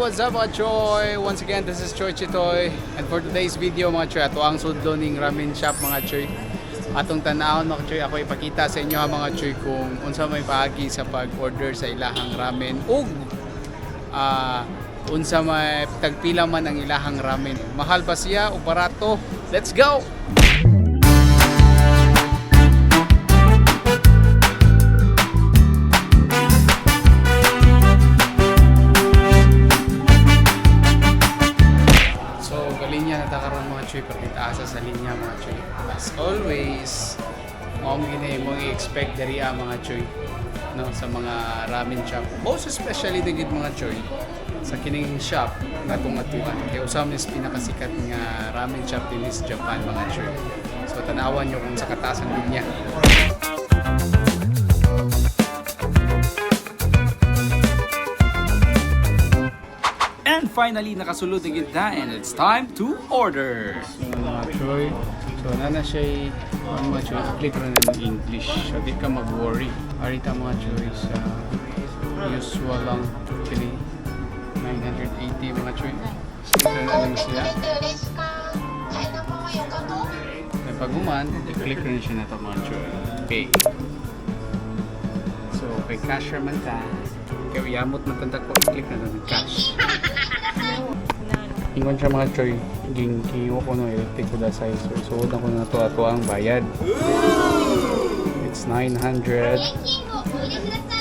what's up mga Choy? Once again, this is Choy Chitoy. And for today's video mga Choy, ato ang sudlo ning ramen shop mga Choy. Atong tanawon mga Choy, ako ipakita sa inyo mga Choy kung unsa may paagi sa pag-order sa ilahang ramen ug unsa may tagpila man ang ilahang ramen. Mahal ba siya o barato? Let's go! Natakaroon mga Choy, pagkitaasa sa linya mga Choy. As always, mo i-expect dari mga Choy, no, sa mga ramen shop. Most especially digid mga Choy sa kining shop nga tungatuan. Kaya usam is pinakasikat nga ramen shop din sa Japan mga Choy. So tanawan nyo kung sa kataas ang linya. And finally, nakasulod na kita and it's time to order. So mga Choy, so nana siya mga Choy, click rin ng English. So di ka mag-worry. Arita mga Choy sa usual lang actually 980 mga Choy. So na lang siya. May paguman, i-click rin siya na ito mga Choy. Pay. So kay cashier man ta, kaya yamot man tanda ko, i-click na ng cash. Ingon siya mga Choy, giyo ko no electric ko da size. So suod ako na to ato ang bayad. It's 900.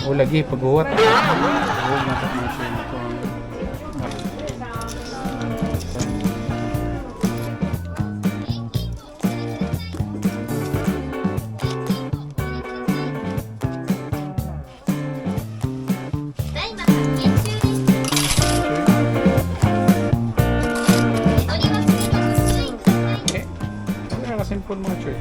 O lagi paghuwat. Huwag na to mga Choy na to. Simple mga Choy.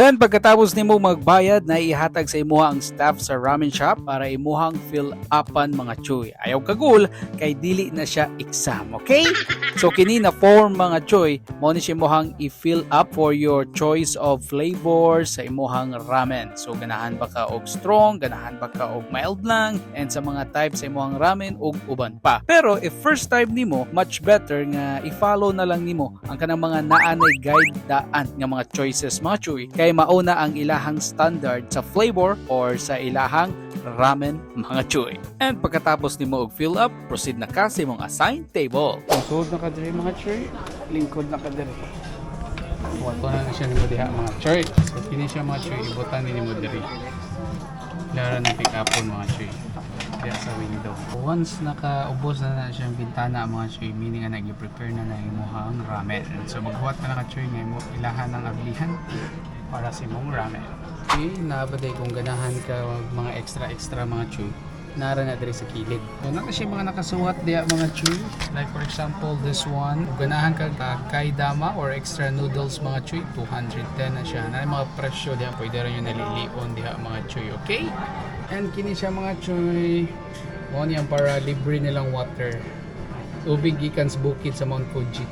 Then pagkatapos nimo magbayad, na ihatag sa imuha ang staff sa ramen shop para imuhang fill upan mga Choy. Ayaw kagul kay dili na siya exam, okay? So kini na form mga Choy, mo ni siya imuhang i-fill up for your choice of flavor sa imuhang ramen. So ganahan ba ka og strong, ganahan ba ka og mild lang, and sa mga type sa imuhang ramen og uban pa. Pero if first time nimo, much better nga i-follow na lang nimo ang kanang mga naanay guide daan nga mga choices mga Choy. Kay mauna ang ilahang standard sa flavor or sa ilahang ramen mga Choy. And pagkatapos nimo og fill up, proceed na ka sa imong assigned table. Suod na ka diri mga Choy, lingkod na ka diri. Wato na siya nimo diha mga Choy. So kini siya mga Choy, ibutan ni nimo diri. Lara na pick upon mga Choy. Diya sa window. Once nakaubos na siyang bintana mga Choy, meaning nga nag-prepare na imuhang ramen. So maghuwat ka na ka Choy nga imo ilahan ng ablihan para sa imong ramen. Okay, nabaday kung ganahan ka mga extra mga Choy, nara na diri sa kilid. So na kasi mga nakasuwat diya mga Choy. Like for example, this one, kung ganahan ka kay dama or extra noodles mga Choy, 210 na siya. Na mga presyo diya, pwede rin yung nalilion diya mga Choy, okay? And kini siya mga Choy, mo niyan para libre nilang water. Tubig gikan sa bukid sa Mount Fuji.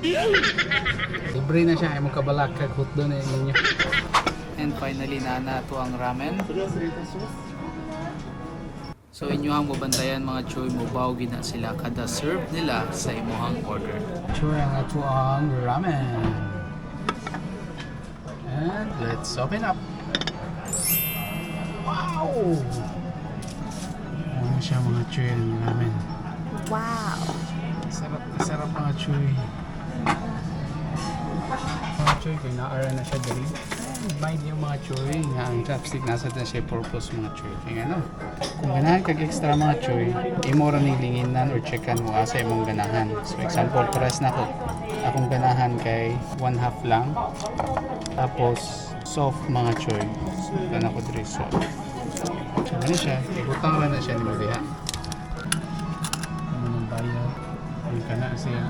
Libre na siya, ay mo kabalakag hutdo na ninyo. And finally na to ang ramen. So inyohang mabantayan mga Choy, mubaw gina sila kada serve nila sa imuhang order. Choy ang ato ang ramen. And let's open up. Wow! Ano siya mga Choy ang ramen. Wow! Sarap mga Choy. Mga Choy, kung naara na siya dali, mind yung mga Choy nga ang chopstick nasa na siya purpose mga Choy. Kaya ano, kung ganahan kag extra mga Choy, imo ra ning linginan or checkan mo asa imong ganahan. So example, pares na ko. Akong ganahan kay 1/2 lang. Tapos soft mga Choy. So ganahan ko 3 soft. So ano siya, ibutang lang na siya ni mo diha. Ano nang bayad? Yung kana siya.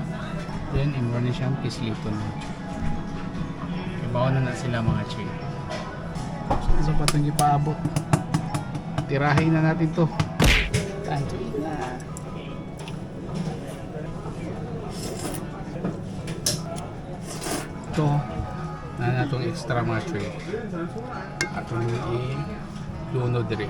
Then imo na siyang pislipon. Ibaw na sila mga Choy. So patong ipaabot. Tirahin na natin to. Time to eat na. Ito na natong extra mga Choy. Atong i-luno dire.